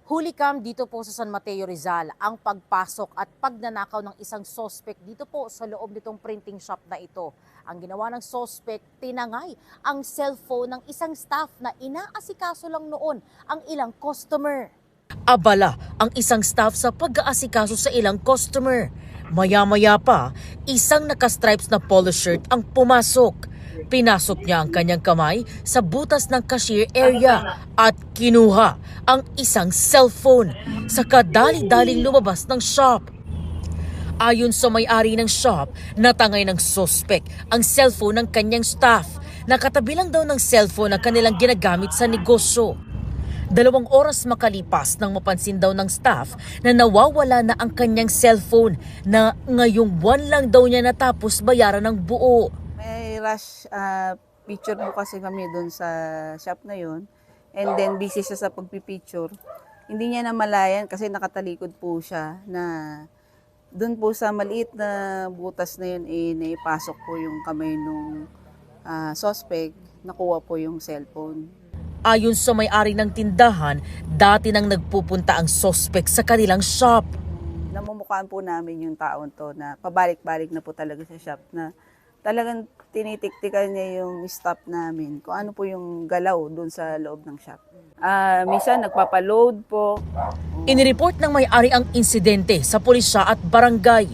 Hulikam dito po sa San Mateo, Rizal ang pagpasok at pagnanakaw ng isang sospek dito po sa loob nitong printing shop na ito. Ang ginawa ng sospek, tinangay ang cellphone ng isang staff na inaasikaso lang noon ang ilang customer. Abala ang isang staff sa pag-aasikaso sa ilang customer. Maya-maya pa, isang nakastripes na polo shirt ang pumasok. Pinasok niya ang kanyang kamay sa butas ng cashier area at kinuha ang isang cellphone. Saka dali-daling lumabas ng shop. Ayon sa may-ari ng shop, natangay ng sospek ang cellphone ng kanyang staff. Nakatabi lang daw ng cellphone ang kanilang ginagamit sa negosyo. 2 oras makalipas nang mapansin daw ng staff na nawawala na ang kanyang cellphone na ngayong buwan lang daw niya natapos bayaran ng buo. May rush picture po kasi kami doon sa shop na yun. And then busy siya sa pagpipicture. Hindi niya namalayan kasi nakatalikod po siya na doon po sa maliit na butas na yun, naipasok po yung kamay nung suspect, nakuha po yung cellphone. Ayon sa may-ari ng tindahan, dati nang nagpupunta ang suspect sa kanilang shop. Namumukhaan po namin yung taon to na pabalik-balik na po talaga sa shop na talagang tinitiktikan niya yung staff namin kung ano po yung galaw doon sa loob ng shop. Minsan nagpapaload po. Inireport ng may-ari ang insidente sa pulisya at barangay.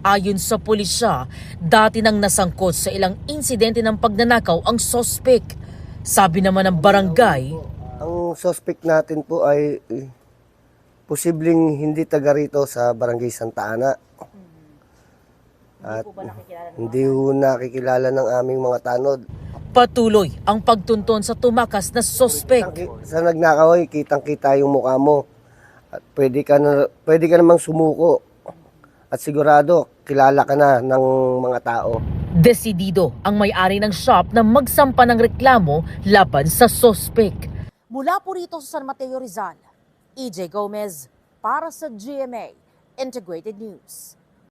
Ayon sa pulisya, dati nang nasangkot sa ilang insidente ng pagnanakaw ang suspect. Sabi naman ng barangay, ang suspect natin po ay posibleng hindi taga rito sa Barangay Santa Ana. At hindi po nakikilala ng aming mga tanod. patuloy ang pagtunton sa tumakas na suspect. Sa nagnakaw ay kitang-kita yung mukha mo. At pwede ka namang sumuko. At sigurado, kilala ka na ng mga tao. Desidido ang may-ari ng shop na magsampa ng reklamo laban sa suspect. Mula po rito sa San Mateo, Rizal, EJ Gomez para sa GMA Integrated News.